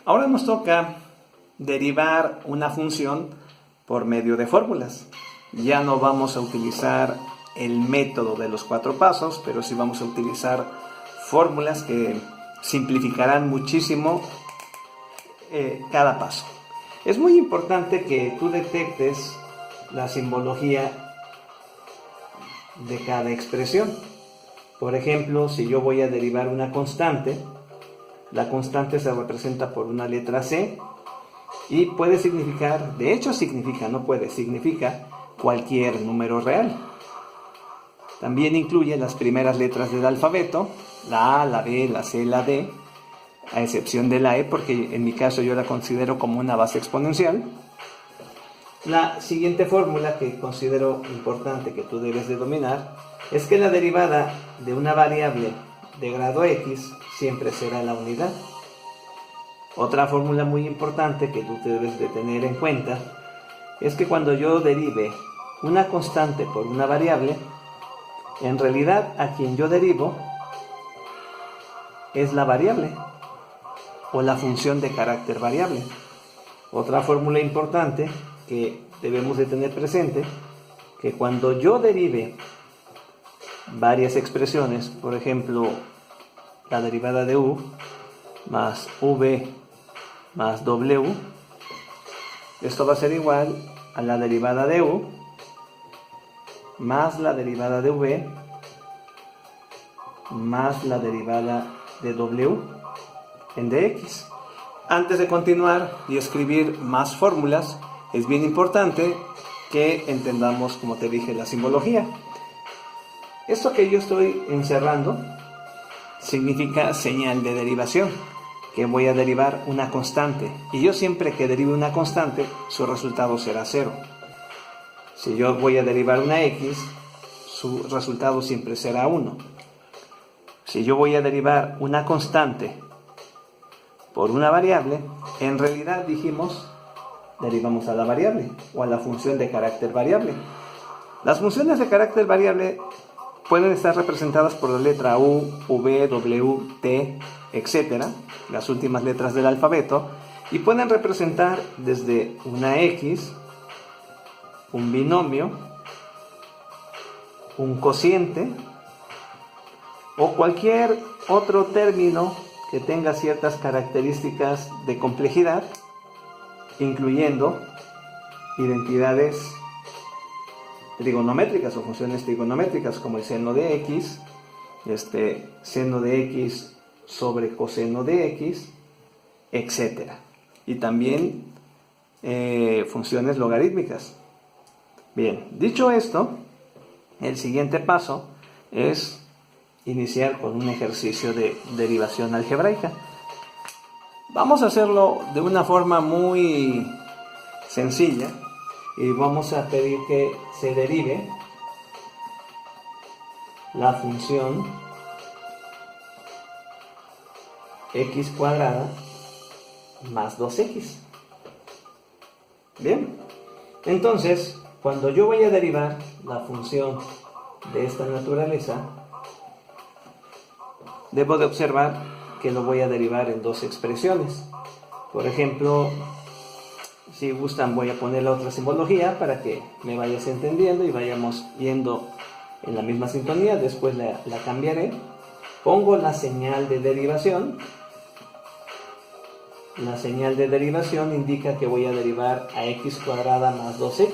Ahora nos toca derivar una función por medio de fórmulas. Ya no vamos a utilizar el método de los 4 pasos, pero sí vamos a utilizar fórmulas que simplificarán muchísimo cada paso. Es muy importante que tú detectes la simbología de cada expresión. Por ejemplo, si yo voy a derivar una constante, la constante se representa por una letra C y puede significar, de hecho significa, no puede, significa cualquier número real. También incluye las primeras letras del alfabeto, la A, la B, la C, la D, a excepción de la E, porque en mi caso yo la considero como una base exponencial. La siguiente fórmula que considero importante que tú debes de dominar es que la derivada de una variable de grado X siempre será la unidad. Otra fórmula muy importante que tú debes de tener en cuenta es que cuando yo derive una constante por una variable, en realidad a quien yo derivo es la variable o la función de carácter variable. Otra fórmula importante que debemos de tener presente, que cuando yo derive varias expresiones, por ejemplo, la derivada de u más v más w, esto va a ser igual a la derivada de u más la derivada de v más la derivada de w en dx. Antes de continuar y escribir más fórmulas, es bien importante que entendamos, como te dije, la simbología. Esto que yo estoy encerrando significa señal de derivación, que voy a derivar una constante. Y yo siempre que derive una constante, su resultado será 0. Si yo voy a derivar una x, su resultado siempre será 1. Si yo voy a derivar una constante por una variable, en realidad dijimos, derivamos a la variable o a la función de carácter variable. Las funciones de carácter variable pueden estar representadas por la letra U, V, W, T, etc., las últimas letras del alfabeto, y pueden representar desde una X, un binomio, un cociente o cualquier otro término que tenga ciertas características de complejidad, incluyendo identidades trigonométricas o funciones trigonométricas como el seno de x, seno de x sobre coseno de x, etc. Y también funciones logarítmicas. Bien, dicho esto, el siguiente paso es iniciar con un ejercicio de derivación algebraica. Vamos a hacerlo de una forma muy sencilla y vamos a pedir que se derive la función x cuadrada más 2x. Bien, entonces cuando yo voy a derivar la función de esta naturaleza, debo de observar que lo voy a derivar en dos expresiones. Por ejemplo, si gustan voy a poner la otra simbología para que me vayas entendiendo y vayamos yendo en la misma sintonía. Después la cambiaré. Pongo la señal de derivación. La señal de derivación indica que voy a derivar a x cuadrada más 2x.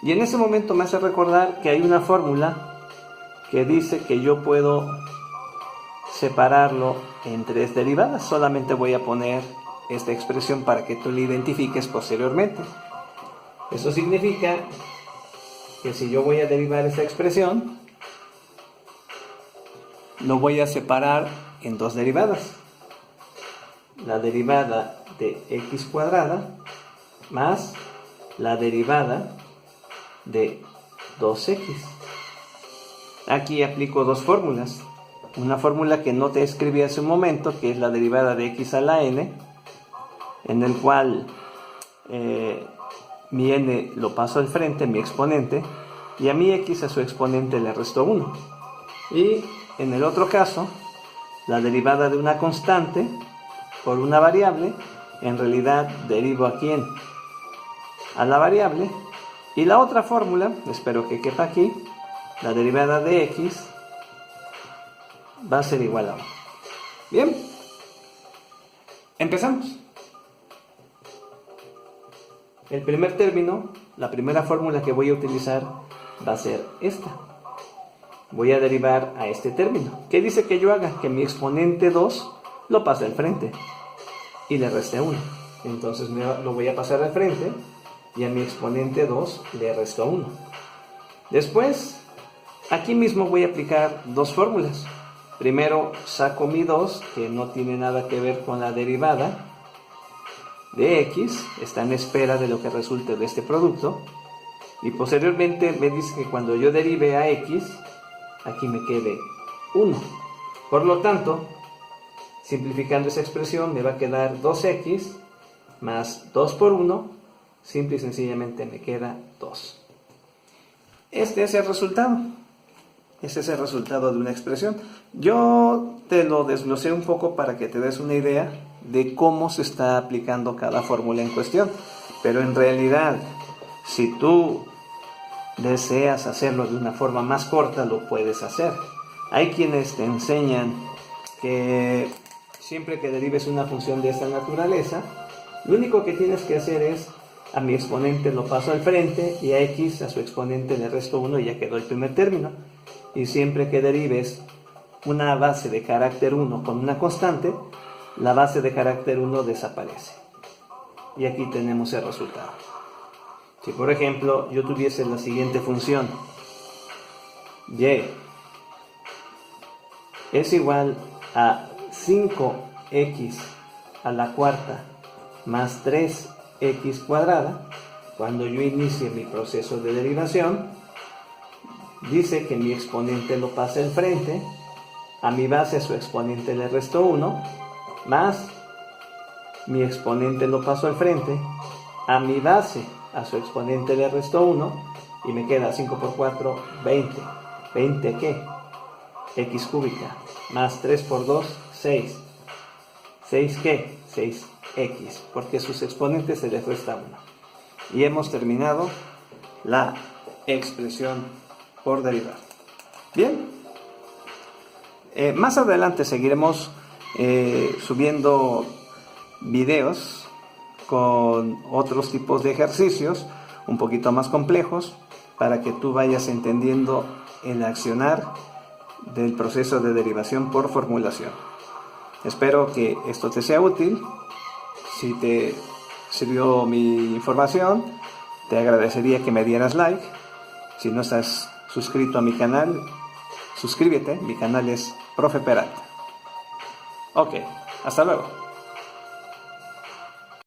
Y en ese momento me hace recordar que hay una fórmula que dice que yo puedo separarlo en 3 derivadas. Solamente voy a poner esta expresión para que tú la identifiques posteriormente. Eso significa que si yo voy a derivar esta expresión, lo voy a separar en 2 derivadas. La derivada de x cuadrada más la derivada de 2x. Aquí aplico 2 fórmulas. Una fórmula que no te escribí hace un momento, que es la derivada de x a la n, en el cual mi n lo paso al frente, mi exponente, y a mi x a su exponente le resto 1. Y en el otro caso, la derivada de una constante por una variable, en realidad derivo ¿a quién? A la variable. Y la otra fórmula, espero que quepa aquí, la derivada de x va a ser igual a 1. Bien, empezamos. El primer término, la primera fórmula que voy a utilizar va a ser esta. Voy a derivar a este término. ¿Qué dice que yo haga? Que mi exponente 2 lo pase al frente y le reste 1. Entonces lo voy a pasar al frente y a mi exponente 2 le resto 1. Después, aquí mismo voy a aplicar dos fórmulas. Primero saco mi 2, que no tiene nada que ver con la derivada de x, está en espera de lo que resulte de este producto. Y posteriormente me dice que cuando yo derive a x, aquí me quede 1. Por lo tanto, simplificando esa expresión, me va a quedar 2x más 2 por 1, simple y sencillamente me queda 2. Este es el resultado. Ese es el resultado de una expresión. Yo te lo desglosé un poco para que te des una idea de cómo se está aplicando cada fórmula en cuestión. Pero en realidad, si tú deseas hacerlo de una forma más corta, lo puedes hacer. Hay quienes te enseñan que siempre que derives una función de esta naturaleza, lo único que tienes que hacer es a mi exponente lo paso al frente y a x, a su exponente, le resto 1 y ya quedó el primer término. Y siempre que derives una base de carácter 1 con una constante, la base de carácter 1 desaparece. Y aquí tenemos el resultado. Si por ejemplo yo tuviese la siguiente función, y es igual a 5x a la cuarta más 3x cuadrada, cuando yo inicie mi proceso de derivación, dice que mi exponente lo pasa al frente, a mi base, a su exponente le resto 1, más mi exponente lo paso al frente, a mi base, a su exponente le resto 1, y me queda 5 por 4, 20. ¿20 qué? X cúbica, más 3 por 2, 6. ¿6 qué? 6x, porque a sus exponentes se les resta 1. Y hemos terminado la expresión por derivar. Bien, más adelante seguiremos subiendo videos con otros tipos de ejercicios un poquito más complejos para que tú vayas entendiendo el accionar del proceso de derivación por formulación. Espero que esto te sea útil. Si te sirvió mi información, te agradecería que me dieras like. Si no estás suscrito a mi canal, suscríbete. Mi canal es Profe Peralta. Ok, hasta luego.